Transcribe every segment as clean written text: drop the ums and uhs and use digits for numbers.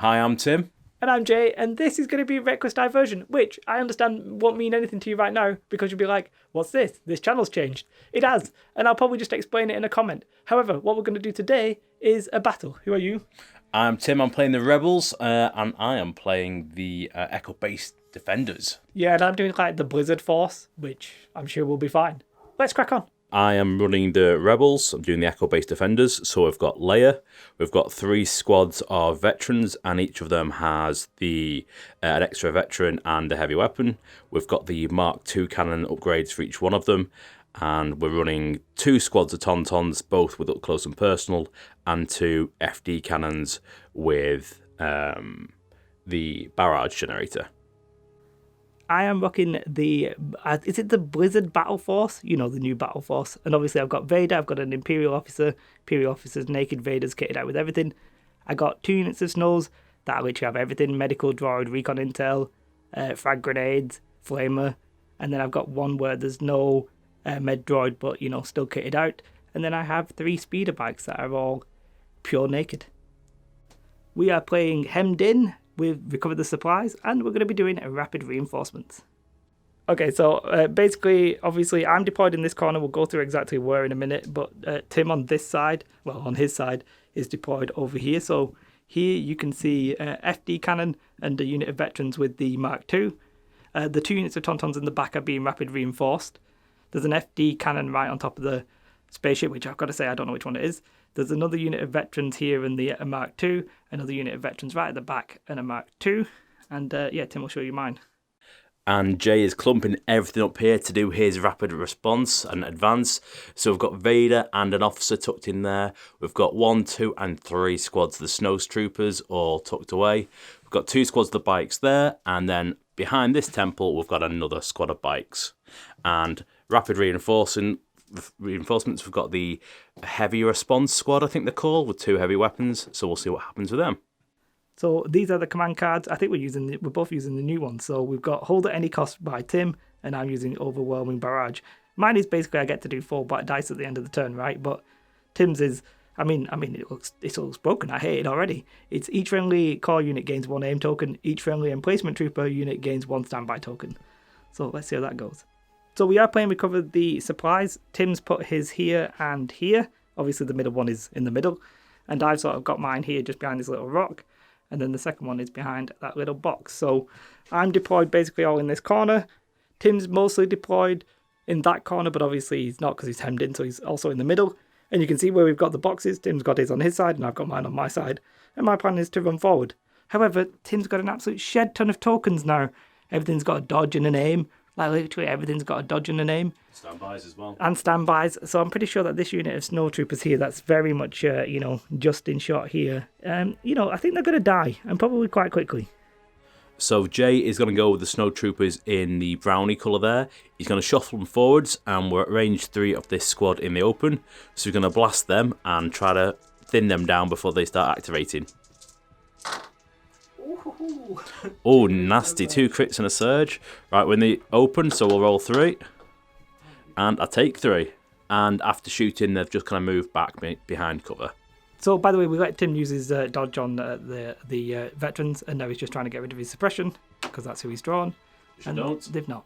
Hi, I'm Tim. And I'm Jay, and this is going to be Reckless Diversion, which I understand won't mean anything to you right now, because you'll be like, what's this? This channel's changed. It has, and I'll probably just explain it in a comment. However, what we're going to do today is a battle. Who are you? I'm Tim, I'm playing the Rebels, and I am playing the Echo-based Defenders. Yeah, and I'm doing like the Blizzard Force, which I'm sure will be fine. Let's crack on. I am running the Rebels, I'm doing the Echo-based Defenders, so we've got Leia, we've got 3 squads of veterans, and each of them has an extra veteran and a heavy weapon. We've got the Mark II cannon upgrades for each one of them, and we're running 2 squads of Tauntauns, both with up close and personal, and 2 FD cannons with the barrage generator. I am rocking the, is it the Blizzard Battle Force? You know, the new Battle Force. And obviously I've got Vader, I've got an Imperial Officer. Imperial Officer's naked, Vader's kitted out with everything. I got 2 units of Snows that literally have everything. Medical droid, recon intel, frag grenades, flamer. And then I've got one where there's no med droid, but, you know, still kitted out. And then I have 3 speeder bikes that are all pure naked. We are playing Hemmed In. We've recovered the supplies, and we're going to be doing a rapid reinforcements. Okay, so basically, obviously, I'm deployed in this corner. We'll go through exactly where in a minute, but Tim on this side, well, on his side, is deployed over here. So here you can see FD cannon and a unit of veterans with the Mark II. The 2 units of Tauntauns in the back are being rapid reinforced. There's an FD cannon right on top of the spaceship, which I've got to say, I don't know which one it is. There's another unit of veterans here in the Mark II, another unit of veterans right at the back, and a Mark II. And yeah, Tim will show you mine. And Jay is clumping everything up here to do his rapid response and advance. So we've got Vader and an officer tucked in there. We've got 1, 2, and 3 squads of the Snow Troopers all tucked away. We've got 2 squads of the bikes there, and then behind this temple we've got another squad of bikes. And rapid reinforcements, we've got the heavy response squad, I think they're called, with 2 heavy weapons. So we'll see what happens with them. So these are the command cards. I think we're both using the new ones. So we've got Hold at Any Cost by Tim, and I'm using Overwhelming Barrage. Mine is basically I get to do 4 dice at the end of the turn, right? But Tim's is, I mean, it looks broken. I hate it already. It's each friendly core unit gains 1 aim token. Each friendly emplacement trooper unit gains 1 standby token. So let's see how that goes. So we are playing Recover the Supplies. Tim's put his here and here. Obviously the middle one is in the middle. And I've sort of got mine here just behind this little rock. And then the second one is behind that little box. So I'm deployed basically all in this corner. Tim's mostly deployed in that corner, but obviously he's not because he's hemmed in, so he's also in the middle. And you can see where we've got the boxes. Tim's got his on his side and I've got mine on my side. And my plan is to run forward. However, Tim's got an absolute shed ton of tokens now. Everything's got a dodge and an aim. Like literally everything's got a dodge and a name. Standbys as well. And standbys. So I'm pretty sure that this unit of snow troopers here, that's very much, just in shot here. I think they're going to die, and probably quite quickly. So Jay is going to go with the snow troopers in the brownie colour there. He's going to shuffle them forwards, and we're at range 3 of this squad in the open. So we're going to blast them and try to thin them down before they start activating. Oh, nasty. 2 crits and a surge. Right, when they open, so we'll roll 3. And I take 3. And after shooting, they've just kind of moved back behind cover. So, by the way, we let Tim use his dodge on the veterans, and now he's just trying to get rid of his suppression, because that's who he's drawn. And don't. They've not.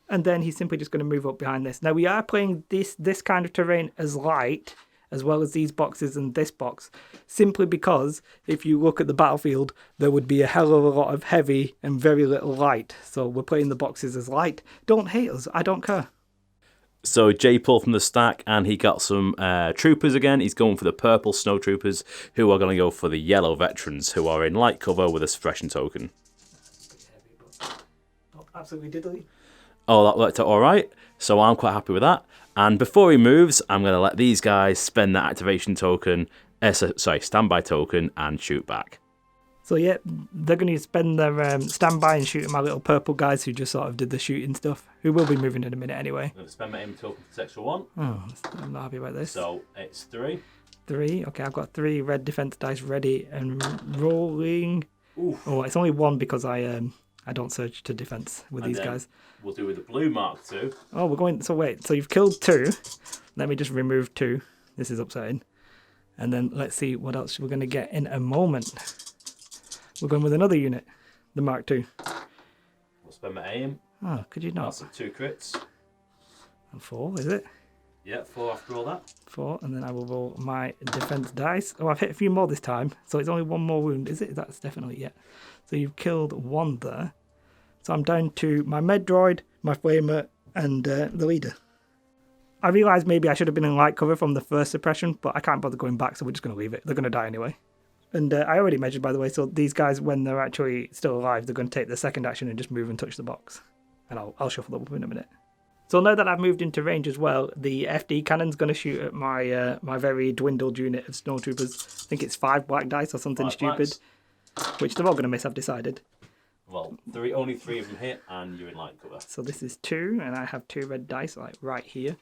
And then he's simply just going to move up behind this. Now, we are playing this kind of terrain as light, as well as these boxes and this box, simply because if you look at the battlefield, there would be a hell of a lot of heavy and very little light. So we're playing the boxes as light. Don't hate us, I don't care. So Jay pulled from the stack and he got some troopers again. He's going for the purple snow troopers, who are going to go for the yellow veterans, who are in light cover with a suppression token. Absolutely diddly. Oh, that worked out all right. So I'm quite happy with that. And before he moves, I'm going to let these guys spend that activation token, standby token, and shoot back. So yeah, they're going to spend their standby and shoot at my little purple guys who just sort of did the shooting stuff, who will be moving in a minute anyway. I'm going to spend my aim token for this extra 1. Oh, I'm not happy about this. So it's 3. 3. Okay, I've got 3 red defense dice ready and rolling. Oof. Oh, it's only 1 because I don't surge to defense with these guys. We'll do with the blue Mark II. Oh, we're going... So wait, so you've killed 2. Let me just remove 2. This is upsetting. And then let's see what else we're going to get in a moment. We're going with another unit, the Mark II. We'll spend my aim. Oh, could you not? That's 2 crits. And 4, is it? Yeah, 4 after all that. 4, and then I will roll my defense dice. Oh, I've hit a few more this time, so it's only 1 more wound, is it? That's definitely, yeah. So you've killed 1 there. So I'm down to my med droid, my flamer, and the leader. I realised maybe I should have been in light cover from the first suppression, but I can't bother going back, so we're just going to leave it. They're going to die anyway. And I already measured, by the way, so these guys, when they're actually still alive, they're going to take the second action and just move and touch the box. And I'll shuffle them up in a minute. So now that I've moved into range as well, the FD cannon's going to shoot at my my very dwindled unit of snowtroopers. I think it's 5 black dice or something 5 stupid, blacks. which they're all going to miss, I've decided. Well, only 3 of them hit, and you're in light cover. So this is 2, and I have 2 red dice, like right here.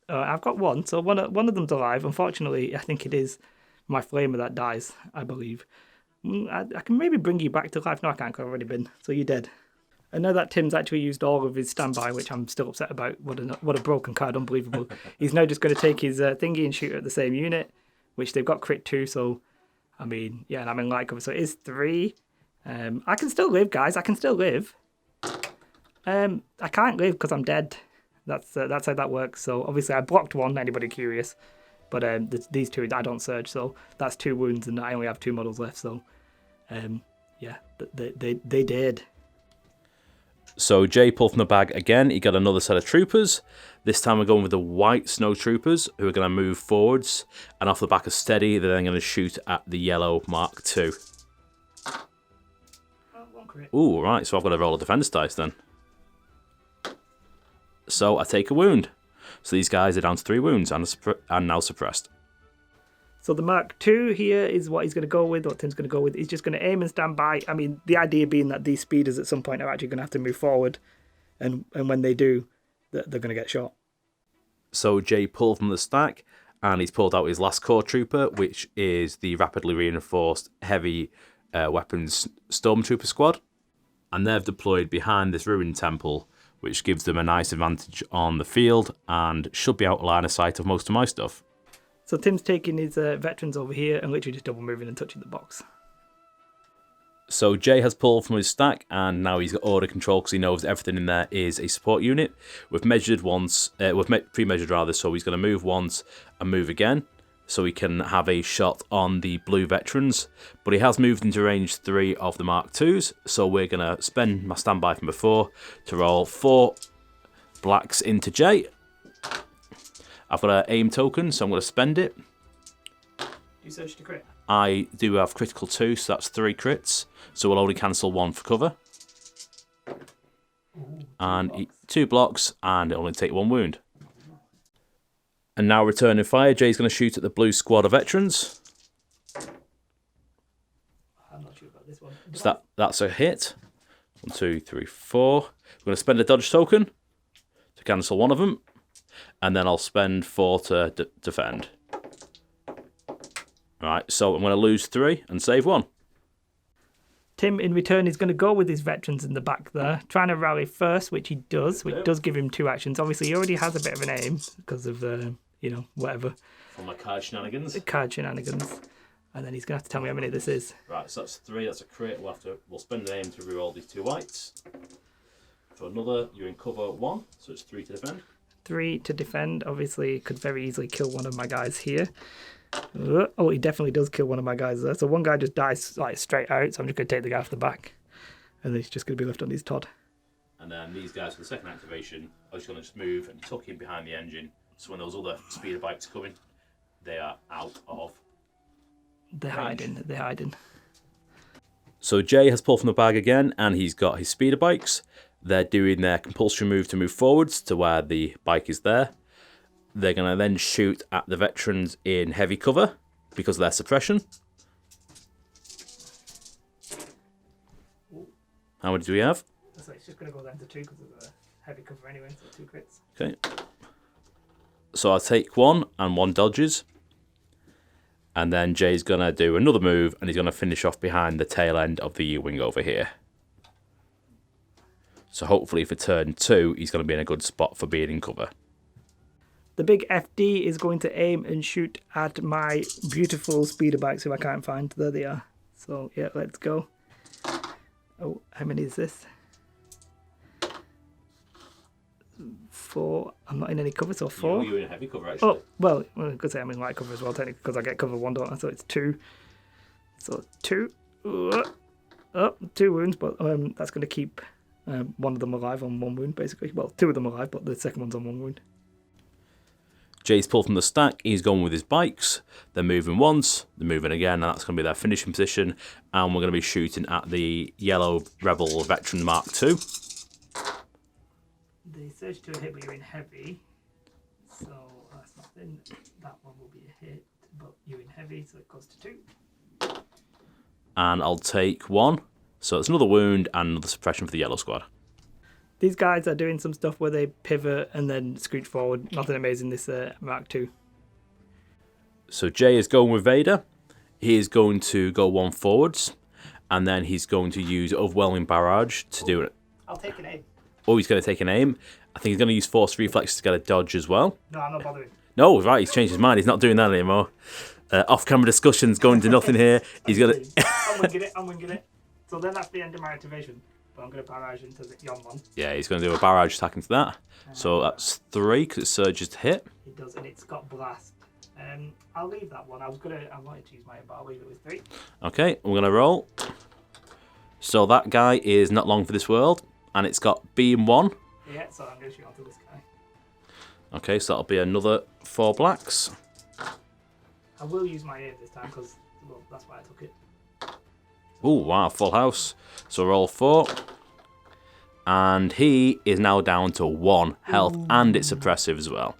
I've got 1, so one of them's alive. Unfortunately, I think it is my flamer that dies, I believe. I can maybe bring you back to life. No, I can't, 'cause I've already been. So you're dead. I know that Tim's actually used all of his standby, which I'm still upset about. What a broken card, unbelievable. He's now just going to take his thingy and shoot at the same unit, which they've got crit 2, so, I mean, yeah, and I'm in light cover, so it is 3. I can still live, guys, I can still live. I can't live because I'm dead. That's how that works, so obviously I blocked 1, anybody curious. But these 2, I don't surge, so that's 2 wounds, and I only have 2 models left, so, yeah, they did. So Jay pulled from the bag again. He got another set of troopers. This time we're going with the white snow troopers, who are going to move forwards. And off the back of steady, they're then going to shoot at the yellow Mark II. Ooh, right. So I've got to roll a defense dice then. So I take a wound. So these guys are down to 3 wounds and now suppressed. So the Mark II here is what he's going to go with, what Tim's going to go with. He's just going to aim and stand by. I mean, the idea being that these speeders at some point are actually going to have to move forward. And when they do, they're going to get shot. So Jay pulled from the stack, and he's pulled out his last core trooper, which is the rapidly reinforced heavy weapons stormtrooper squad. And they've deployed behind this ruined temple, which gives them a nice advantage on the field and should be out of line of sight of most of my stuff. So Tim's taking his veterans over here and literally just double moving and touching the box. So Jay has pulled from his stack, and now he's got order control because he knows everything in there is a support unit. We've measured once, pre-measured rather, so he's going to move once and move again, so he can have a shot on the blue veterans. But he has moved into range 3 of the Mark IIs, so we're going to spend my standby from before to roll 4 blacks into Jay. I've got an aim token, so I'm going to spend it. You search to crit? I do have critical 2, so that's 3 crits. So we'll only cancel 1 for cover. Ooh, and 2 blocks, and it'll only take 1 wound. And now returning fire, Jay's going to shoot at the blue squad of veterans. I'm not sure about this one. So that's a hit. 1, 2, 3, 4. We're going to spend a dodge token to cancel 1 of them. And then I'll spend 4 to defend. Right, so I'm going to lose 3 and save 1. Tim, in return, is going to go with his veterans in the back there, trying to rally first, which he does, which does give him 2 actions. Obviously, he already has a bit of an aim because of, whatever. From my card shenanigans. Card shenanigans. And then he's going to have to tell me how many this is. Right, so that's 3, that's a crit. We'll spend an aim to reroll these 2 whites. For another, you're in cover 1, so it's 3 to defend. 3 to defend. Obviously, could very easily kill one of my guys here. Oh, he definitely does kill one of my guys there. So one guy just dies like straight out, so I'm just going to take the guy off the back. And then he's just going to be left on his Todd. And then these guys for the second activation are just going to just move and tuck in behind the engine. So when those other speeder bikes come in, they are out of They're hiding. They're hiding. So Jay has pulled from the bag again, and he's got his speeder bikes. They're doing their compulsory move to move forwards to where the bike is there. They're going to then shoot at the veterans in heavy cover because of their suppression. How many do we have? So it's just going to go down to 2 because of the heavy cover anyway, so 2 crits. Okay. So I'll take 1 and 1 dodges. And then Jay's going to do another move, and he's going to finish off behind the tail end of the U-wing over here. So hopefully for turn 2, he's going to be in a good spot for being in cover. The big FD is going to aim and shoot at my beautiful speeder bikes who I can't find. There they are. So yeah, let's go. Oh, how many is this? 4. I'm not in any cover, so 4. You're in heavy cover, actually. Oh, well, I could say I'm in light cover as well, technically, because I get cover 1, don't I? So it's 2. So 2. Oh, 2 wounds, but that's going to keep one of them alive on 1 wound, basically. Well, 2 of them alive, but the second one's on 1 wound. Jay's pulled from the stack. He's gone with his bikes. They're moving once. They're moving again. And that's going to be their finishing position. And we're going to be shooting at the yellow Rebel Veteran Mark II. The surge to a hit, but you're in heavy. So that's nothing. That one will be a hit, but you're in heavy, so it goes to 2. And I'll take 1. So it's another wound and another suppression for the yellow squad. These guys are doing some stuff where they pivot and then scooch forward. Nothing amazing this Mark II. So Jay is going with Vader. He is going to go 1 forwards. And then he's going to use Overwhelming Barrage to do it. I'll take an aim. Oh, he's going to take an aim. I think he's going to use Force Reflex to get a dodge as well. No, I'm not bothering. No, right, he's changed his mind. He's not doing that anymore. Off-camera discussions going to nothing here. He's going to... I'm winging it. So then that's the end of my activation. But I'm going to barrage into the yon one. Yeah, he's going to do a barrage attack into that. So that's 3 because it surges to hit. It does, and it's got blast. I'll leave that one. I wanted to use my, but I'll leave it with 3. Okay, we're going to roll. So that guy is not long for this world, and it's got beam 1. Yeah, so I'm going to shoot onto this guy. Okay, so that'll be another 4 blacks. I will use my aim this time because, well, that's why I took it. Oh, wow, full house. So roll 4. And he is now down to 1 health, and it's suppressive as well.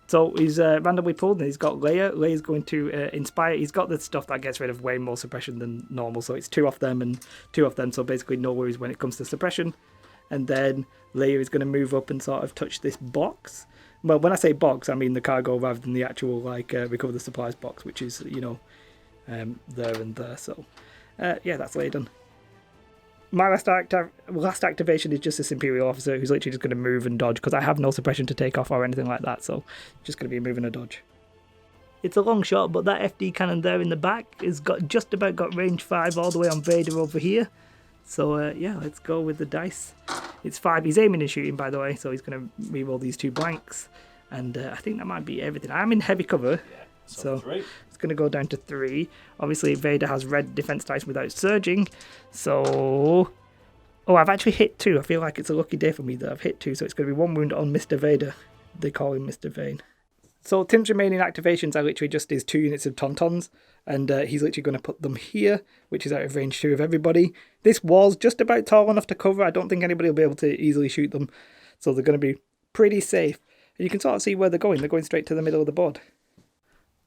So he's randomly pulled, and he's got Leia. Leia's going to inspire. He's got the stuff that gets rid of way more suppression than normal, so it's 2 off them and 2 off them, so basically no worries when it comes to suppression. And then Leia is going to move up and sort of touch this box. Well, when I say box, I mean the cargo rather than the actual, like, recover the supplies box, which is, you know, there and there. So, yeah, that's Leia done. My last activation is just this Imperial officer who's literally just going to move and dodge because I have no suppression to take off or anything like that, so just going to be moving a dodge. It's a long shot, but that FD cannon there in the back has just about got range 5 all the way on Vader over here. So yeah, let's go with the dice. It's 5. He's aiming and shooting, by the way, so he's going to reroll these 2 blanks. And I think that might be everything. I'm in heavy cover. Yeah, so 3. It's going to go down to 3. Obviously, Vader has red defense dice without surging. So... Oh, I've actually hit 2. I feel like it's a lucky day for me that I've hit 2. So it's going to be 1 wound on Mr. Vader. They call him Mr. Vane. So Tim's remaining activations are literally just his 2 units of Tauntauns. And he's literally going to put them here, which is out of range 2 of everybody. This wall's just about tall enough to cover. I don't think anybody will be able to easily shoot them. So they're going to be pretty safe. And you can sort of see where they're going. They're going straight to the middle of the board.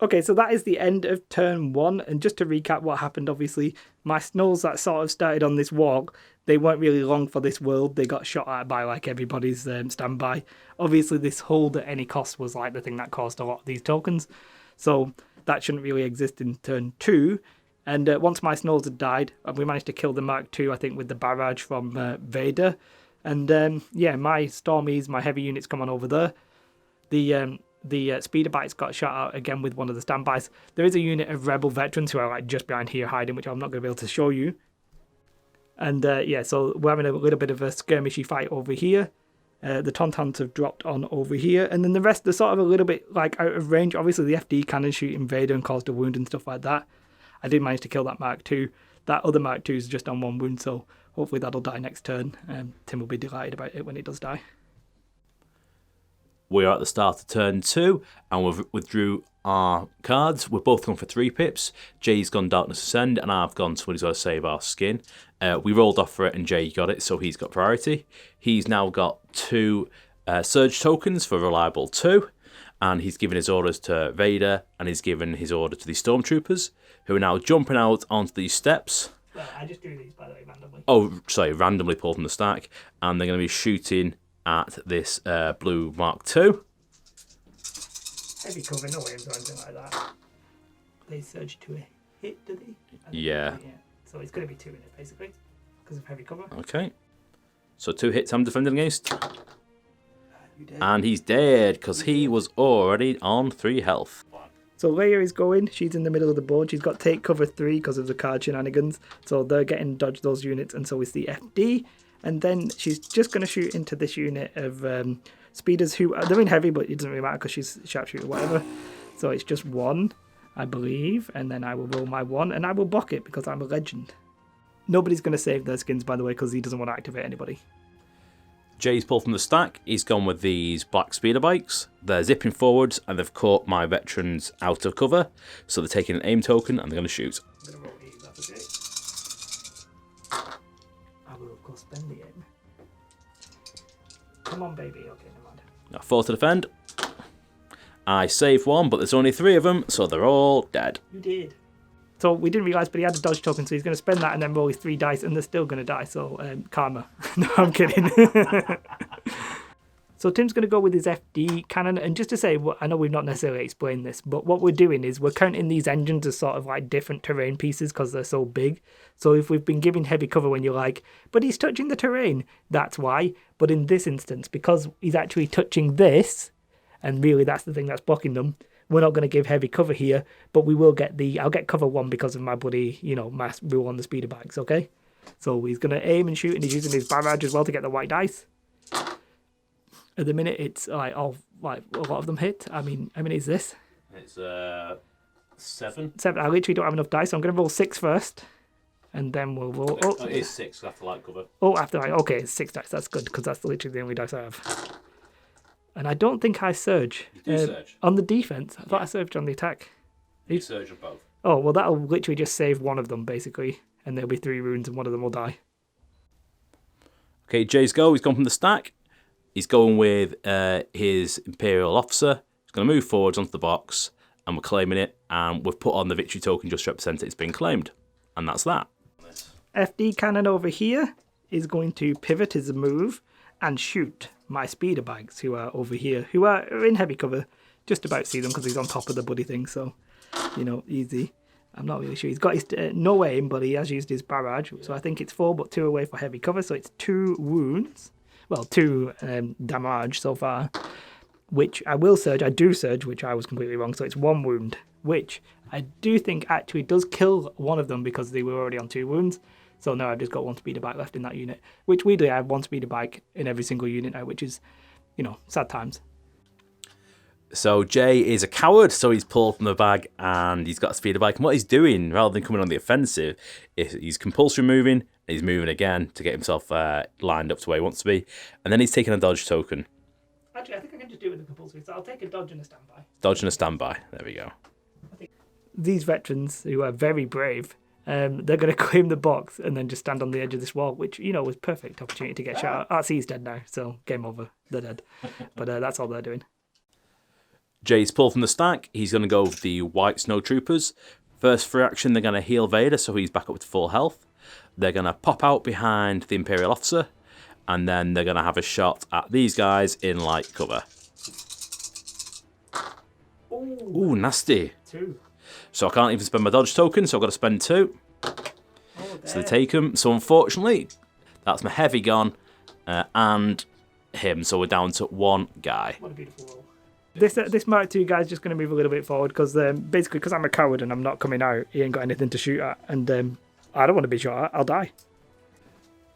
Okay, so that is the end of turn 1, and just to recap what happened, obviously, my Snulls that sort of started on this walk, they weren't really long for this world. They got shot at by, like, everybody's standby. Obviously, this hold at any cost was, like, the thing that caused a lot of these tokens, so that shouldn't really exist in turn 2. And once my Snulls had died, we managed to kill the Mark II, I think, with the barrage from Vader. And, yeah, my Stormies, my heavy units come on over there. The speeder bites got shot out again with one of the standbys. There is a unit of rebel veterans who are like just behind here hiding, which I'm not going to be able to show you. And yeah, so we're having a little bit of a skirmishy fight over here. The Tauntauns have dropped on over here, and then the rest are sort of a little bit like out of range. Obviously, the FD cannon shooting Vader and caused a wound and stuff like that. I did manage to kill that Mark II. That other Mark II is just on 1 wound, so hopefully that'll die next turn. Tim will be delighted about it when it does die. We are at the start of turn 2, and we've withdrew our cards. We're both gone for 3 pips. Jay's gone Darkness Ascend, and I've gone Somebody's Got to Save Our Skin. We rolled off for it, and Jay got it, so he's got priority. He's now got 2 Surge tokens for Reliable 2, and he's given his orders to Vader, and he's given his order to the Stormtroopers, who are now jumping out onto these steps. Well, I just do these, by the way, randomly. Oh, sorry, randomly pulled from the stack, and they're going to be shooting at this blue Mark II. Heavy cover, no aims or anything like that. They surge to a hit, do they? Yeah. So it's going to be 2 in it, basically, because of heavy cover. Okay. So 2 hits I'm defending against. And he's dead, because he was already on 3 health. So Leia is going. She's in the middle of the board. She's got take cover 3 because of the card shenanigans. So they're getting dodge those units, and so is the FD. And then she's just going to shoot into this unit of speeders who they're in heavy, but it doesn't really matter because she's sharpshooter or whatever. So it's just 1, I believe, and then I will roll my 1, and I will block it because I'm a legend. Nobody's going to save their skins, by the way, because he doesn't want to activate anybody. Jay's pulled from the stack. He's gone with these black speeder bikes. They're zipping forwards and they've caught my veterans out of cover. So they're taking an aim token and they're going to shoot. I'm going to roll 8, that's okay. I will, of course, spend the aim. Come on, baby. Okay, never mind. Now 4 to defend. I saved 1, but there's only 3 of them, so they're all dead. You did. So we didn't realise, but he had a dodge token, so he's going to spend that and then roll his 3 dice, and they're still going to die, so karma. No, I'm kidding. So Tim's going to go with his FD cannon, and just to say, I know we've not necessarily explained this, but what we're doing is we're counting these engines as sort of like different terrain pieces because they're so big. So if we've been giving heavy cover when you're like, but he's touching the terrain, that's why. But in this instance, because he's actually touching this, and really that's the thing that's blocking them, we're not going to give heavy cover here, but we will get I'll get cover 1 because of my bloody, mass rule on the speeder bikes, okay? So he's going to aim and shoot, and he's using his barrage as well to get the white dice. At the minute, it's like a lot of them hit. I mean, how many is this? It's 7. 7. I literally don't have enough dice, so I'm going to roll 6 first, and then we'll roll. Oh, it is 6 after light cover. Oh, after light. Okay, it's 6 dice. That's good because that's literally the only dice I have. And I don't think I surge. You do surge. On the defense. I thought I surged on the attack. You surge on both. Oh, well, that'll literally just save one of them, basically. And there'll be 3 runes and one of them will die. Okay, Jay's go. He's gone from the stack. He's going with his Imperial Officer. He's going to move forwards onto the box, and we're claiming it. And we've put on the victory token just to represent it's been claimed. And that's that. FD cannon over here is going to pivot his move and shoot my speeder bikes who are over here, who are in heavy cover. Just about see them because he's on top of the bloody thing, so, easy. I'm not really sure. He's got his no aim, but he has used his barrage, so I think it's 4, but 2 away for heavy cover, so it's 2 wounds. Well, 2 damage so far, which I will surge. I do surge, which I was completely wrong, so it's 1 wound, which I do think actually does kill one of them because they were already on 2 wounds. So now I've just got 1 speeder bike left in that unit, which weirdly I have 1 speeder bike in every single unit now, which is, sad times. So Jay is a coward, so he's pulled from the bag and he's got a speeder bike. And what he's doing, rather than coming on the offensive, is he's compulsory moving, and he's moving again to get himself lined up to where he wants to be. And then he's taking a dodge token. Actually, I think I can just do it with the compulsory, so I'll take a dodge and a standby. Dodge and a standby. There we go. These veterans, who are very brave, they're going to claim the box and then just stand on the edge of this wall, which, was perfect opportunity to get shot. RC's dead now, so game over. They're dead. But that's all they're doing. Jay's pulled from the stack. He's going to go with the white snow troopers. First free action, they're going to heal Vader, so he's back up to full health. They're going to pop out behind the Imperial Officer, and then they're going to have a shot at these guys in light cover. Ooh, nasty. 2. So I can't even spend my dodge token, so I've got to spend 2. So they take him. So unfortunately, that's my heavy gone, and him. So we're down to 1 guy. What a beautiful roll. This Mark II guy's just going to move a little bit forward because basically because I'm a coward and I'm not coming out, he ain't got anything to shoot at, and I don't want to be shot at. I'll die.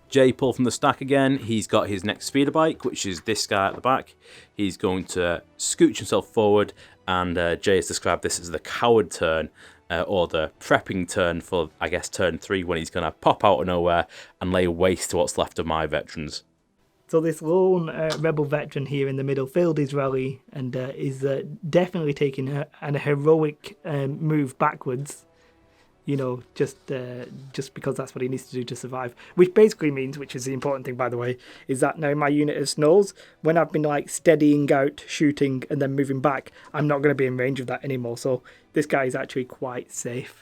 Jay pulled from the stack again. He's got his next speeder bike, which is this guy at the back. He's going to scooch himself forward, and Jay has described this as the coward turn, or the prepping turn for, I guess, turn 3, when he's going to pop out of nowhere and lay waste to what's left of my veterans. So this lone rebel veteran here in the middle failed his rally and is definitely taking a heroic move backwards. Just because that's what he needs to do to survive. Which basically means, which is the important thing, by the way, is that now my unit of snows, when I've been steadying out, shooting, and then moving back, I'm not going to be in range of that anymore. So this guy is actually quite safe.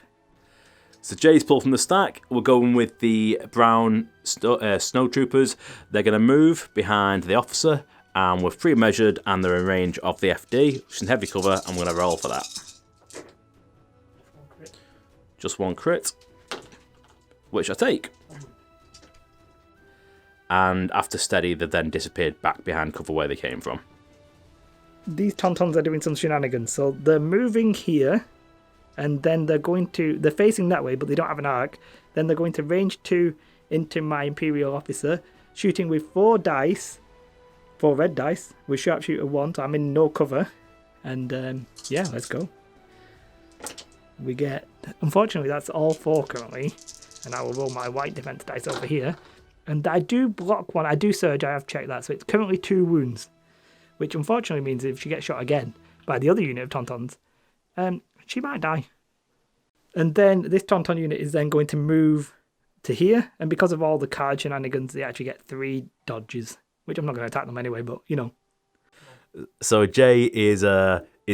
So Jay's pulled from the stack. We're going with the brown snow troopers. They're going to move behind the officer, and we've pre-measured, and they're in range of the FD, which is in heavy cover. I'm going to roll for that. Just 1 crit, which I take. And after steady, they then disappeared back behind cover where they came from. these Tauntauns are doing some shenanigans. So they're moving here, and then they're facing that way, but they don't have an arc. Then they're going to range 2 into my Imperial Officer, shooting with 4 red dice, with Sharpshooter 1, so I'm in no cover. And yeah, let's go. We get, unfortunately, that's all 4 currently, and I will roll my white defense dice over here. And I do block 1, I do surge, I have checked that, so it's currently 2 wounds, which unfortunately means if she gets shot again by the other unit of Tauntauns, she might die. And then this Tauntaun unit is then going to move to here, and because of all the card shenanigans, they actually get 3 dodges, which I'm not going to attack them anyway, but you know. So Jay is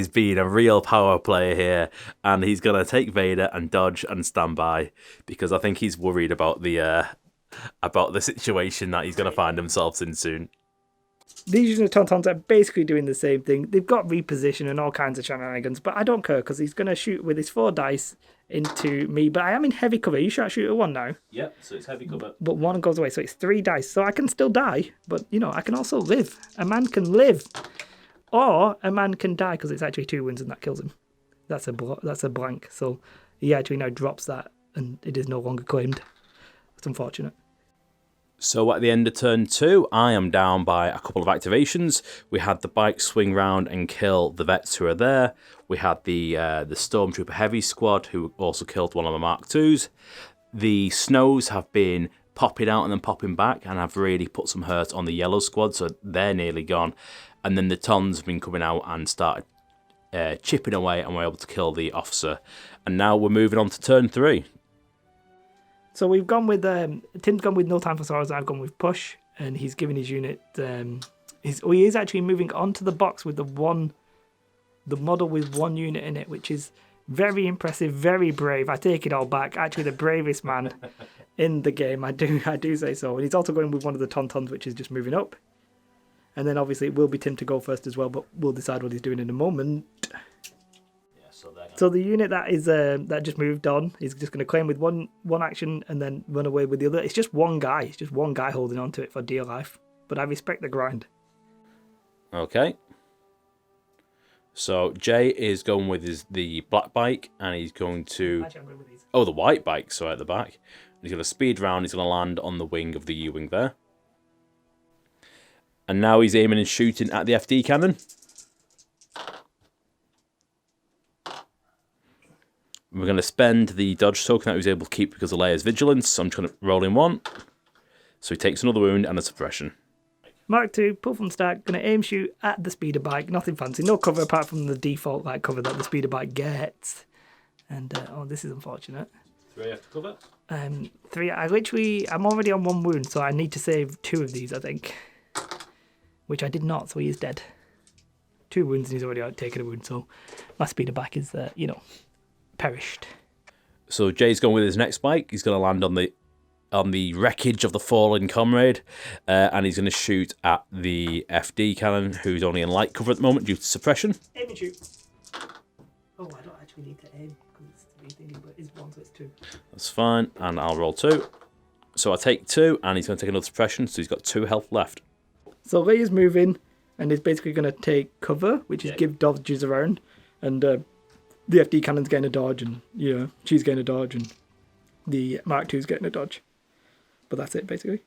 being a real power player here, and he's going to take Vader and dodge and stand by, because I think he's worried about the situation that he's going to find himself in soon. These unit Tauntauns are basically doing the same thing. They've got reposition and all kinds of shenanigans, but I don't care because he's going to shoot with his 4 dice into me. But I am in heavy cover. You Sharpshooter 1 now. Yep, so it's heavy cover. But 1 goes away, so it's 3 dice. So I can still die, but you know, I can also live. A man can live. Or a man can die because it's actually 2 wounds and that kills him. That's a blank. So he actually now drops that and it is no longer claimed. It's unfortunate. So at the end of turn 2, I am down by a couple of activations. We had the bike swing round and kill the vets who are there. We had the Stormtrooper Heavy squad who also killed one of my Mark IIs. The snows have been popping out and then popping back and have really put some hurt on the yellow squad, so they're nearly gone. And then the Tons have been coming out and started chipping away, and we're able to kill the officer. And now we're moving on to turn 3. So we've gone with Tim's gone with No Time for Sorrows. I've gone with Push, and he's given his unit. He is actually moving onto the box with the model with 1 unit in it, which is very impressive, very brave. I take it all back. Actually, the bravest man in the game. I do say so. And he's also going with one of the Tauntauns, which is just moving up. And then obviously it will be Tim to go first as well, but we'll decide what he's doing in a moment. So the unit that is that just moved on is just going to claim with one action and then run away with the other. It's just one guy. It's just one guy holding on to it for dear life. But I respect the grind. Okay. So Jay is going with the black bike, and he's going to... Actually, I'm going with these. Oh, the white bike, so at the back. He's going to speed round. He's going to land on the wing of the U-wing there. And now he's aiming and shooting at the FD cannon. We're going to spend the dodge token that he was able to keep because of Leia's vigilance. So I'm just going to roll in 1. So he takes another wound and a suppression. Mark 2, pull from stack, going to aim shoot at the speeder bike. Nothing fancy, no cover apart from the default like cover that the speeder bike gets. And oh, this is unfortunate. 3 after cover. 3. I'm already on 1 wound, so I need to save 2 of these, I think. Which I did not, so he is dead. 2 wounds and he's already taken a wound, so my speeder bike is, perished. So Jay's going with his next bike. He's going to land on the wreckage of the fallen comrade, and he's going to shoot at the FD cannon, who's only in light cover at the moment due to suppression. Aim and shoot. Oh, I don't actually need to aim because it's 3 thinking, but it's 1, so it's 2. That's fine, and I'll roll 2. So I take 2, and he's going to take another suppression, so he's got 2 health left. So Leia's moving and is basically going to take cover, which is give dodges around, and the FD cannon's getting a dodge, and she's getting a dodge, and the Mark II's getting a dodge. But that's it, basically.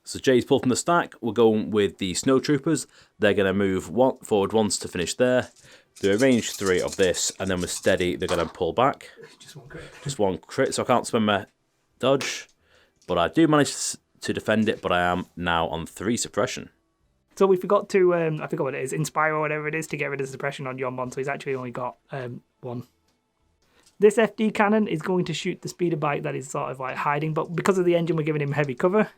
So Jay's pulled from the stack. We're going with the snowtroopers. They're going to move forward once to finish there. Do a range 3 of this, and then with steady, they're going to pull back. Just 1 crit. Just 1 crit, so I can't spend my dodge. But I do manage to defend it, but I am now on 3 suppression. So we forgot to, I forgot what it is, inspire or whatever it is to get rid of the suppression on Yonbon, so he's actually only got 1. This FD cannon is going to shoot the speeder bike that is sort of like hiding, but because of the engine we're giving him heavy cover.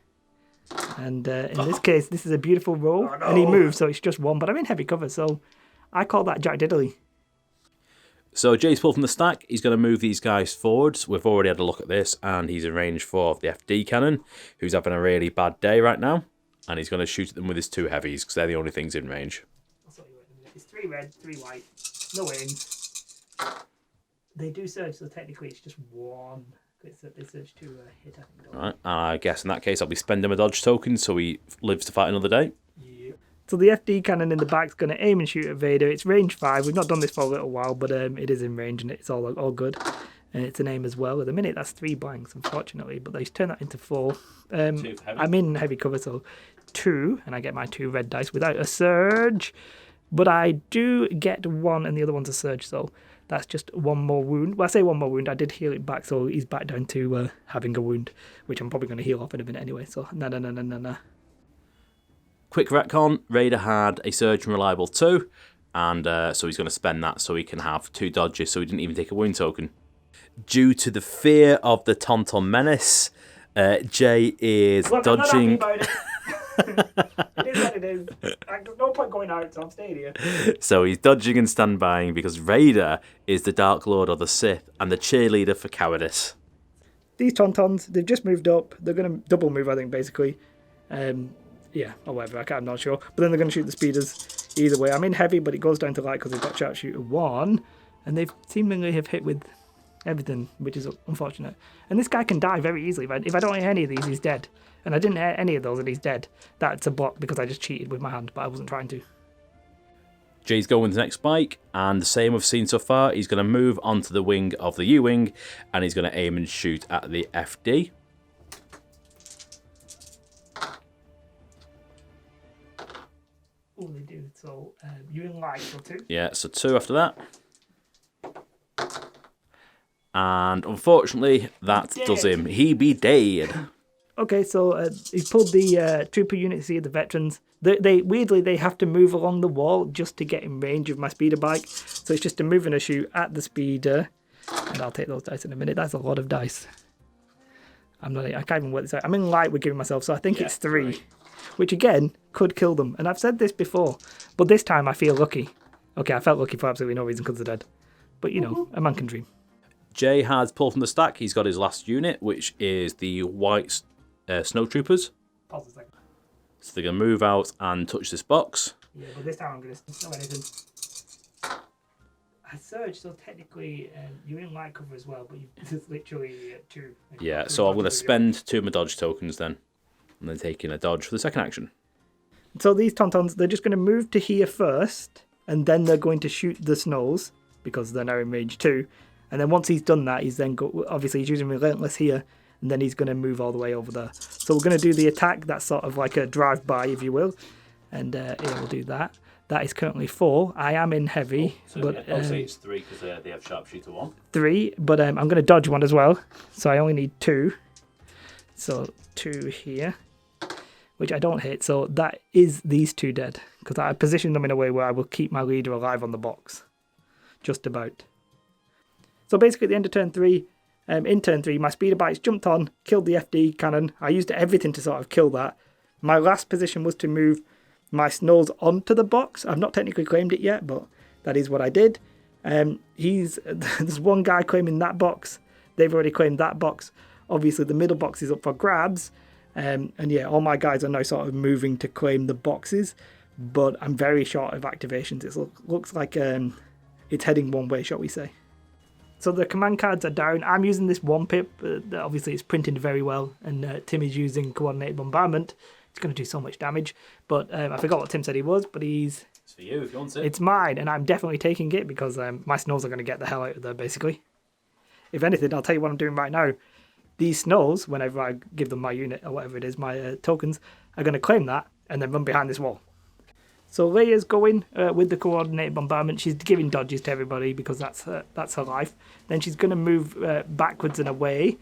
And in this case, this is a beautiful roll, and he moves, so it's just 1, but I'm in heavy cover, so I call that Jack Diddley. So Jay's pulled from the stack. He's going to move these guys forwards. We've already had a look at this, and he's in range 4 of the FD cannon, who's having a really bad day right now. And he's going to shoot at them with his 2 heavies, because they're the only things in range. It's 3 red, 3 white, no aims. They do surge, so technically it's just 1. They surge to hit, I think. Right, and I guess in that case I'll be spending my dodge token, so he lives to fight another day. Yeah. So the FD cannon in the back's going to aim and shoot at Vader. It's range 5. We've not done this for a little while, but it is in range and it's all good. And it's an aim as well. At the minute, that's 3 blanks, unfortunately, but they turn that into 4. I'm in heavy cover, so 2, and I get my 2 red dice without a surge. But I do get 1, and the other one's a surge, so that's just 1 more wound. Well, I say 1 more wound. I did heal it back, so he's back down to having a wound, which I'm probably going to heal off in a minute anyway. So, no. Quick retcon, Raider had a surge from reliable 2, and so he's going to spend that so he can have 2 dodges, so he didn't even take a wound token. Due to the fear of the Tauntaun Menace, Jay is dodging. It is what it is. There's no point going out, so I'm staying here. So he's dodging and standbying because Raider is the Dark Lord of the Sith and the cheerleader for cowardice. These Tauntauns, they've just moved up. They're going to double move, I think, basically. Yeah, or whatever, I'm not sure. But then they're going to shoot the speeders either way. I'm in heavy, but it goes down to light because they've got sharpshooter 1. And they've seemingly have hit with everything, which is unfortunate. And this guy can die very easily. If I don't hit any of these, he's dead. And I didn't hit any of those and he's dead. That's a block because I just cheated with my hand, but I wasn't trying to. Jay's going with the next spike, and the same we've seen so far. He's going to move onto the wing of the U-wing, and he's going to aim and shoot at the FD. Oh, they do. So, you in light, so 2. Yeah, so 2 after that. And unfortunately, that does him. He be dead. Okay, so he pulled the trooper units here, the veterans. They weirdly, they have to move along the wall just to get in range of my speeder bike. So it's just a move and a shoot at the speeder. And I'll take those dice in a minute. That's a lot of dice. I can't even work this out. I'm in light with giving myself, so I think it's 3. Which again, could kill them. And I've said this before, but this time I feel lucky. Okay, I felt lucky for absolutely no reason because they're dead. But you know, a man can dream. Jay has pulled from the stack. He's got his last unit, which is the white snow troopers. Pause a second. So they're going to move out and touch this box. Yeah, but this time I'm going to snow anything. I surged, so technically you're in light cover as well, but it's literally 2. Yeah, so I'm going to spend 2 of my dodge tokens then. And then taking a dodge for the second action. So these Tauntauns, they're just going to move to here first, and then they're going to shoot the snows, because they're now in range 2. And then once he's done that, obviously he's using Relentless here, and then he's going to move all the way over there. So we're going to do the attack. That's sort of like a drive-by, if you will. And yeah, we'll do that. That is currently 4. I am in heavy. I'll say it's 3 because they have sharpshooter 1. 3, but I'm going to dodge 1 as well. So I only need 2. So 2 here, which I don't hit. So that is these 2 dead, because I positioned them in a way where I will keep my leader alive on the box. Just about. So basically at the end of turn 3, in turn 3, my speeder bikes jumped on, killed the FD cannon. I used everything to sort of kill that. My last position was to move my snows onto the box. I've not technically claimed it yet, but that is what I did. There's one guy claiming that box. They've already claimed that box. Obviously the middle box is up for grabs. And yeah, all my guys are now sort of moving to claim the boxes. But I'm very short of activations. It looks like it's heading one way, shall we say. So the command cards are down. I'm using this 1 pip. Obviously, it's printed very well. And Tim is using coordinated bombardment. It's going to do so much damage. But I forgot what Tim said he was. But it's for you if you want it. It's mine. And I'm definitely taking it because my snows are going to get the hell out of there, basically. If anything, I'll tell you what I'm doing right now. These snows, whenever I give them my unit or whatever it is, my tokens, are going to claim that and then run behind this wall. So Leia's going with the coordinated bombardment. She's giving dodges to everybody because that's her life. Then she's going to move backwards and away,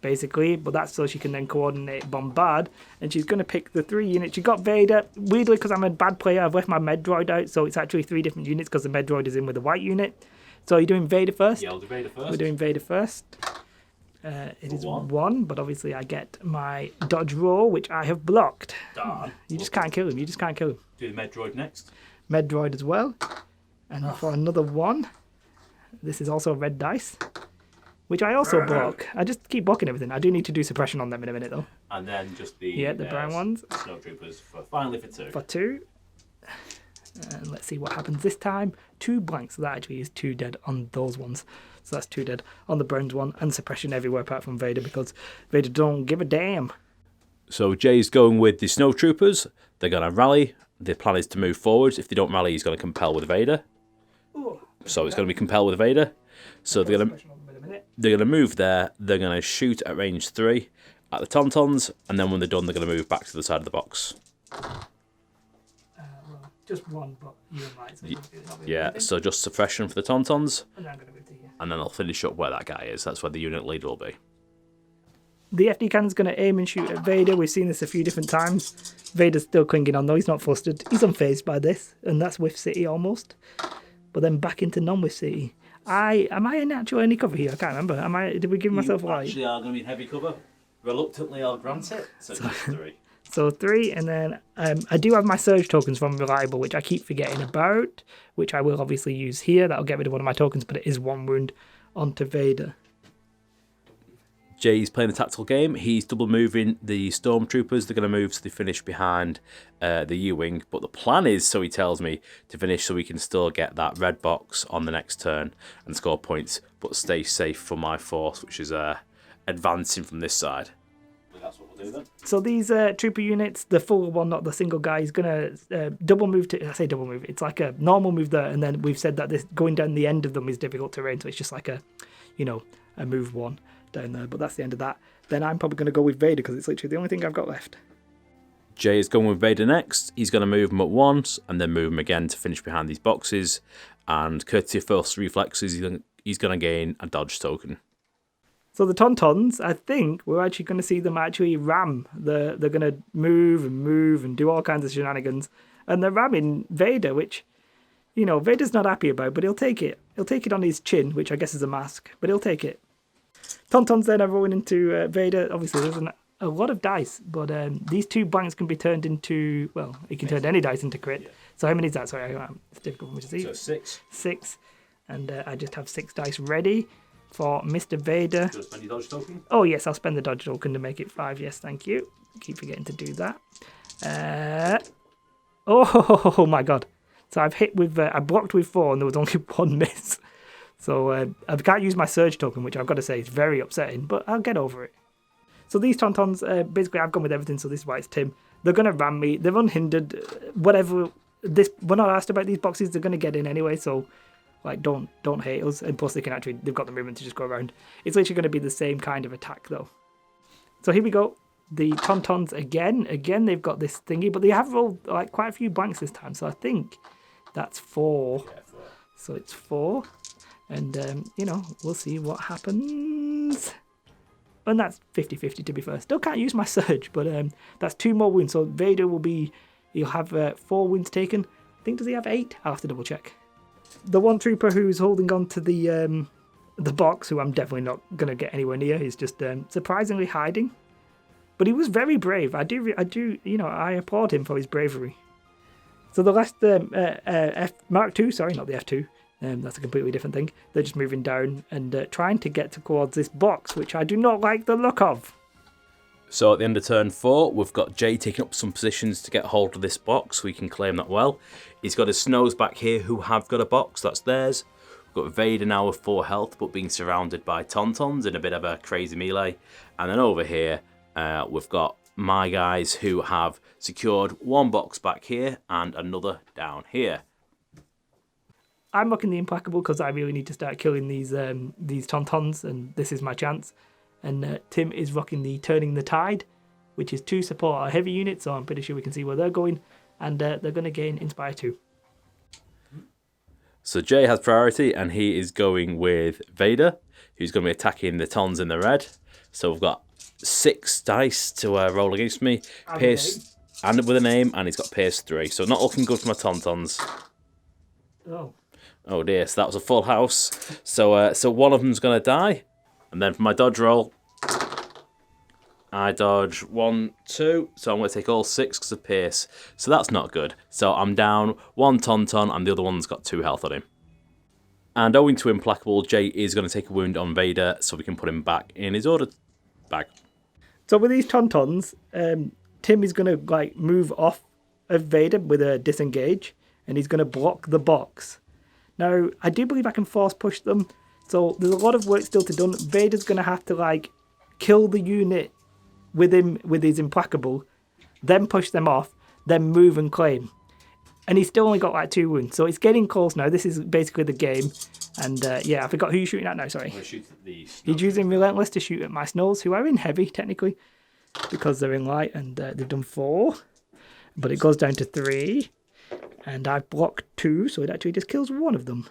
basically, but that's so she can then coordinate bombard. And she's going to pick the 3 units. She got Vader. Weirdly, because I'm a bad player, I've left my med droid out, so it's actually 3 different units because the med droid is in with the white unit. So are you doing Vader first? Yeah, I'll do Vader first. We're doing Vader first. It is 1, but obviously I get my dodge roll, which I have blocked. Darn. You just can't kill him. You just can't kill him. Do the med droid next. Med droid as well. And for another 1, this is also red dice, which I also block. I just keep blocking everything. I do need to do suppression on them in a minute, though. And then just the brown ones. Snow troopers finally for 2. For 2. And let's see what happens this time. 2 blanks. So that actually is 2 dead on those ones. So that's 2 dead on the bronze one, and suppression everywhere apart from Vader because Vader don't give a damn. So Jay's going with the snow troopers. They're going to rally. the plan is to move forwards. If they don't rally, he's going to compel with Vader. So it's going to be compel with Vader. So they're going to move there. They're going to shoot at range 3 at the Tauntauns, and then when they're done, they're going to move back to the side of the box. Well, just one, but you're right. So Yeah, so just suppression for the Tauntauns, and I'm going to move to here. and then I'll finish up where that guy is. That's where the unit leader will be. The FD cannon's going to aim and shoot at Vader. We've seen this a few different times. Vader's still clinging on though. He's not flustered. He's unfazed by this, and that's with City almost. But then back into non-with City. Am I in actual any cover here? I can't remember. Did we give myself a light? Actually are going to be in heavy cover. Reluctantly, I'll grant it. So just 3. So 3, and then I do have my surge tokens from Reliable, which I keep forgetting about, which I will obviously use here. That'll get rid of one of my tokens, but it is 1 wound onto Vader. Jay's playing the tactical game. He's double moving the stormtroopers. They're going to move so they finish behind the U-wing. But the plan is, so he tells me, to finish so we can still get that red box on the next turn and score points, but stay safe for my force, which is advancing from this side. That's what we'll do then. So these trooper units, the full one, not the single guy, is going to double move to... I say double move. It's like a normal move there, and then we've said that this going down the end of them is difficult terrain, so it's just like a move 1 down there. But that's the end of that. Then I'm probably going to go with Vader because it's literally the only thing I've got left. Jay is going with Vader next. He's going to move him at once and then move him again to finish behind these boxes. And courtesy of first reflexes, he's going to gain a dodge token. So the Tauntauns, I think we're actually going to see them actually ram. They're going to move and do all kinds of shenanigans. And they're ramming Vader, which, Vader's not happy about, but he'll take it. He'll take it on his chin, which I guess is a mask, but he'll take it. Tauntauns then are rolling into Vader. Obviously, there's a lot of dice, but these 2 blanks can be turned into, well, you can turn any dice into crit. Yeah. So how many is that? Sorry, it's difficult for me to see. So 6. 6. And I just have 6 dice ready for Mr. Vader. Do you spend your dodge token? Oh, yes, I'll spend the dodge token to make it 5. Yes, thank you. Keep forgetting to do that. Oh, my God. So I've hit with, I blocked with 4 and there was only 1 miss. So I can't use my surge token, which I've got to say is very upsetting, but I'll get over it. So these Tauntauns, basically I've gone with everything, so this is why it's Tim. They're going to ram me. They're unhindered. Whatever. We're not asked about these boxes. They're going to get in anyway, so don't hate us. And plus they've got the movement to just go around. It's literally going to be the same kind of attack though. So here we go. The Tauntauns again. Again, they've got this thingy, but they have rolled quite a few blanks this time, so I think that's 4. Yeah, 4. So it's 4. And, we'll see what happens. And that's 50-50 to be fair. Still can't use my surge, but that's 2 more wounds. So Vader he'll have 4 wounds taken. I think, does he have 8? I'll have to double check. The one trooper who's holding on to the box, who I'm definitely not going to get anywhere near, is just surprisingly hiding. But he was very brave. I applaud him for his bravery. So the last Mark II, sorry, not the F2. That's a completely different thing. They're just moving down and trying to get towards this box, which I do not like the look of. So at the end of turn 4, we've got Jay taking up some positions to get hold of this box. We can claim that well. He's got his Snows back here who have got a box. That's theirs. We've got Vader now with 4 health, but being surrounded by Tauntauns in a bit of a crazy melee. And then over here, we've got my guys who have secured 1 box back here and another down here. I'm rocking the Implacable because I really need to start killing these Tauntauns, and this is my chance. And Tim is rocking the Turning the Tide, which is to support our heavy unit, so I'm pretty sure we can see where they're going, and they're going to gain Inspire 2. So Jay has priority, and he is going with Vader, who's going to be attacking the Tons in the red. So we've got 6 dice to roll against me. Pierce, and with a name, and he's got Pierce 3. So not looking good for my Tauntauns. Oh dear, so that was a full house. So one of them's going to die. And then for my dodge roll, I dodge 1, 2. So I'm going to take all 6 because of Pierce. So that's not good. So I'm down 1 Tauntaun and the other one's got 2 health on him. And owing to Implacable, Jay is going to take a wound on Vader so we can put him back in his order bag. So with these Tauntauns, Tim is going to move off of Vader with a disengage. And he's going to block the box. Now, I do believe I can force push them, so there's a lot of work still to do. Vader's going to have to, kill the unit with him, with his Implacable, then push them off, then move and claim. And he's still only got like 2 wounds. So it's getting close now. This is basically the game. And yeah, I forgot who you're shooting at now, sorry. He's using Relentless to shoot at my Snows, who are in heavy, technically, because they're in light, and they've done 4. But it goes down to 3. And I've blocked 2, so it actually just kills 1 of them.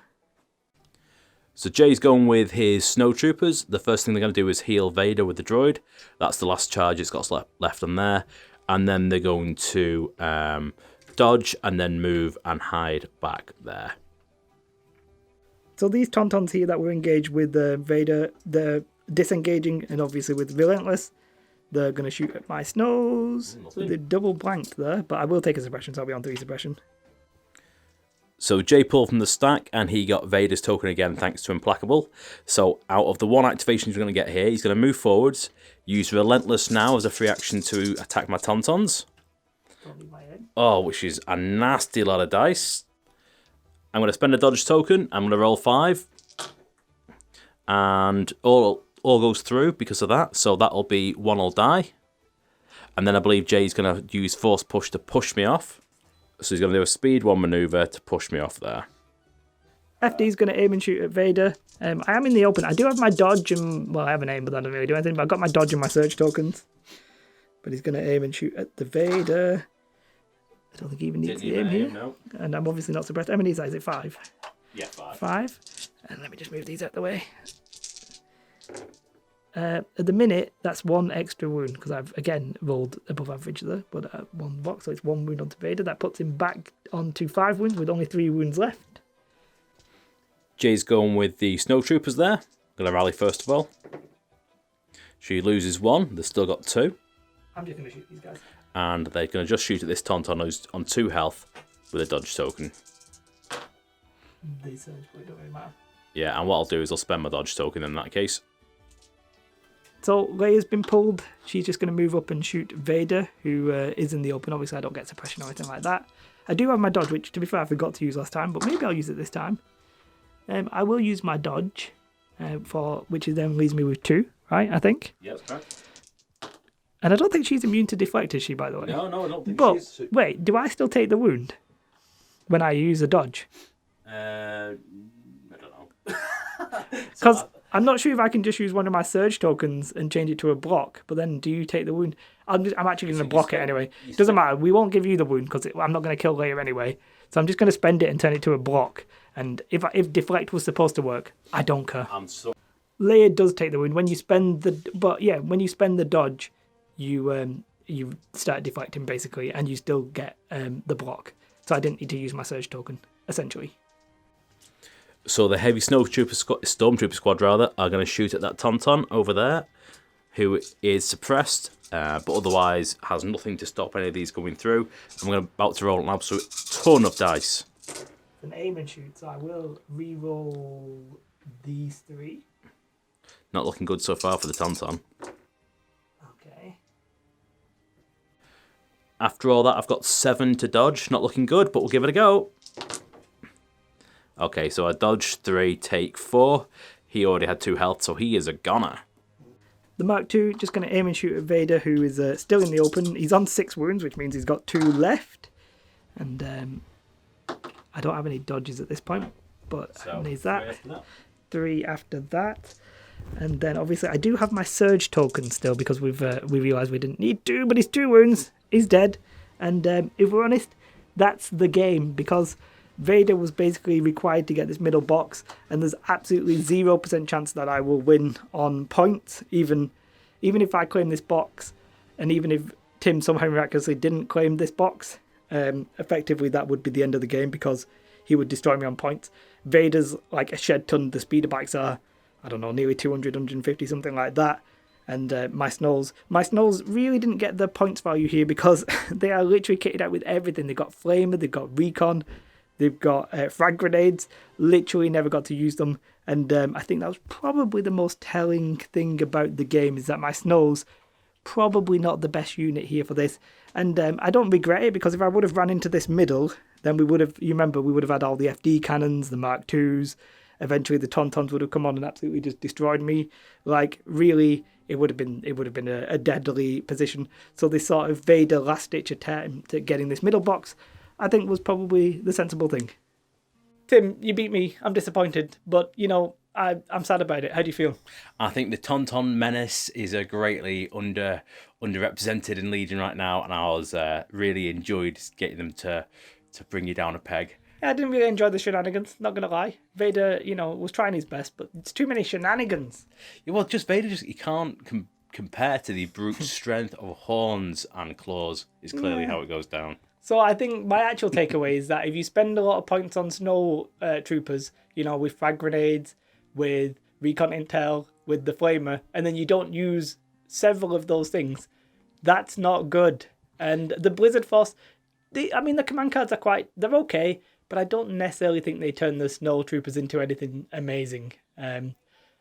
So Jay's going with his Snowtroopers. The first thing they're going to do is heal Vader with the droid. That's the last charge it's got left on there. And then they're going to dodge and then move and hide back there. So these Tauntauns here that were engaged with Vader, they're disengaging, and obviously with Relentless, they're going to shoot at my Snows. So they're double blanked there, but I will take a suppression, so I'll be on 3 suppression. So Jay pulled from the stack, and he got Vader's token again thanks to Implacable. So out of the 1 activation he's going to get here, he's going to move forwards, use Relentless now as a free action to attack my Tauntauns. Oh, which is a nasty lot of dice. I'm going to spend a dodge token. I'm going to roll 5. And all goes through because of that. So that'll be 1 will die. And then I believe Jay's going to use Force Push to push me off. So he's going to do a speed 1 maneuver to push me off there. FD's going to aim and shoot at Vader. I am in the open. I do have my dodge and... Well, I have an aim, but that doesn't really do anything. But I've got my dodge and my surge tokens. But he's going to aim and shoot at the Vader. I don't think he even needs the aim here. No. And I'm obviously not suppressed. How many is 5? Yeah, 5. 5. And let me just move these out the way. At the minute, that's 1 extra wound, because I've, again, rolled above average there, but 1 box, so it's 1 wound onto Vader. That puts him back onto 5 wounds, with only 3 wounds left. Jay's going with the Snowtroopers there. Going to rally first of all. She loses 1, they've still got 2. I'm just going to shoot these guys. And they're going to just shoot at this Tauntaun who's on 2 health with a dodge token. These surge don't really matter. Yeah, and what I'll do is I'll spend my dodge token in that case. So Leia's been pulled. She's just going to move up and shoot Vader, who is in the open. Obviously, I don't get suppression or anything like that. I do have my dodge, which, to be fair, I forgot to use last time, but maybe I'll use it this time. I will use my dodge, which then leaves me with 2, right, I think? Yeah, that's correct. And I don't think she's immune to deflect, is she, by the way? No, I don't think but, wait, do I still take the wound when I use a dodge? I don't know. Because I'm not sure if I can just use one of my surge tokens and change it to a block, but then do you take the wound? I'm actually going to block it anyway. Doesn't matter. We won't give you the wound because I'm not going to kill Leia anyway. So I'm just going to spend it and turn it to a block. And if deflect was supposed to work, I don't care. Leia does take the wound when you spend the dodge, you start deflecting basically, and you still get the block. So I didn't need to use my surge token essentially. So the heavy stormtrooper squad are going to shoot at that Tauntaun over there, who is suppressed, but otherwise has nothing to stop any of these going through. I'm about to roll an absolute ton of dice. An aim and shoot, so I will re-roll these 3. Not looking good so far for the Tauntaun. Okay. After all that, I've got 7 to dodge. Not looking good, but we'll give it a go. Okay, so I dodge 3, take 4. He already had 2 health, so he is a goner. The Mark II, just going to aim and shoot at Vader, who is still in the open. He's on 6 wounds, which means he's got 2 left. And I don't have any dodges at this point, but so, needs that. 3 after that. And then obviously I do have my surge token still, because we realised we didn't need to, but he's 2 wounds. He's dead. And if we're honest, that's the game, because Vader was basically required to get this middle box, and there's absolutely 0% chance that I will win on points, even if I claim this box, and even if Tim somehow miraculously didn't claim this box, effectively that would be the end of the game, because he would destroy me on points. Vader's like a shed ton. The speeder bikes are, I don't know, nearly 200, 150, something like that. And my Snows really didn't get the points value here, because they are literally kitted out with everything. They've got Flamer, they've got Recon, they've got frag grenades. Literally never got to use them. And I think that was probably the most telling thing about the game, is that my Snows probably not the best unit here for this. And I don't regret it, because if I would have ran into this middle, then we would have had all the FD cannons, the Mark IIs. Eventually the Tauntauns would have come on and absolutely just destroyed me. Like, really, it would have been a deadly position. So this sort of Vader last-ditch attempt at getting this middle box, I think was probably the sensible thing. Tim, you beat me. I'm disappointed, but I'm sad about it. How do you feel? I think the Tauntaun Menace is a greatly underrepresented in Legion right now, and I was really enjoyed getting them to bring you down a peg. Yeah, I didn't really enjoy the shenanigans, not going to lie. Vader, was trying his best, but it's too many shenanigans. Yeah, well, Vader, you can't compare to the brute strength of horns and claws, is clearly how it goes down. So I think my actual takeaway is that if you spend a lot of points on snow troopers, with frag grenades, with recon intel, with the flamer, and then you don't use several of those things, that's not good. And the Blizzard Force, the command cards they're okay, but I don't necessarily think they turn the snow troopers into anything amazing. And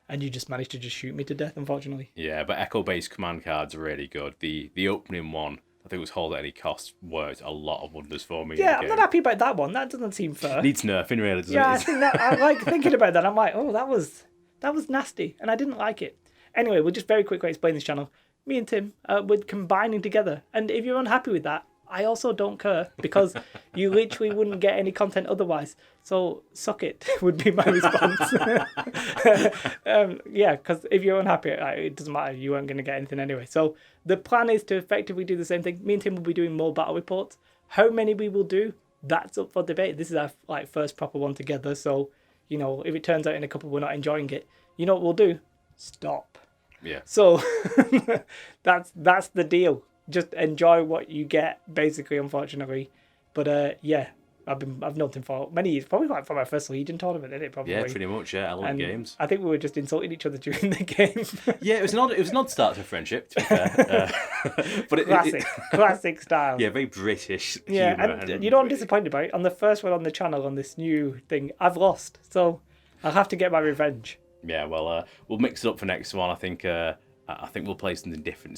you just managed to just shoot me to death, unfortunately. Yeah, but echo-based command cards are really good. The opening one, I think it was Hold at Any Cost, worked a lot of wonders for me. Yeah, I'm not happy about that one. That doesn't seem fair. Needs nerfing, really, doesn't it? Yeah, I think that I like thinking about that. I'm like, oh, that was nasty, and I didn't like it. Anyway, we'll just very quickly explain this channel. Me and Tim, we're combining together, and if you're unhappy with that, I also don't care, because you literally wouldn't get any content otherwise. So suck it would be my response. Yeah, because if you're unhappy, it doesn't matter. You weren't going to get anything anyway. So the plan is to effectively do the same thing. Me and Tim will be doing more battle reports. How many we will do, that's up for debate. This is our first proper one together. So, if it turns out in a couple we're not enjoying it, you know what we'll do? Stop. Yeah. So that's the deal. Just enjoy what you get, basically, unfortunately. But yeah, I've known him for many years, probably from our first Legion tournament, isn't it? Probably. Yeah, pretty much. Yeah, Element Games. I think we were just insulting each other during the game. Yeah, it was an odd start to a friendship, to be fair. But classic style. Yeah, very British. Yeah, humour and I'm disappointed about it. On the first one on the channel on this new thing, I've lost, so I'll have to get my revenge. Yeah, well, we'll mix it up for next one. I think we'll play something different.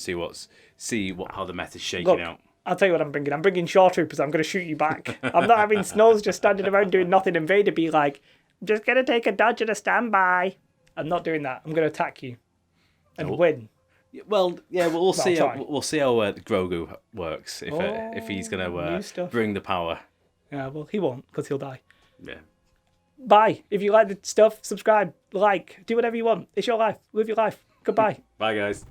See how the meta's shaking out. I'll tell you what I'm bringing. I'm bringing Shore Troopers. I'm going to shoot you back. I'm not having Snows just standing around doing nothing and Vader be like, I'm just going to take a dodge and a standby. I'm not doing that. I'm going to attack you and win. Well, yeah, we'll see. We'll see how Grogu works if he's going to bring the power. Yeah, well, he won't, because he'll die. Yeah. Bye. If you like the stuff, subscribe, like, do whatever you want. It's your life. Live your life. Goodbye. Bye, guys.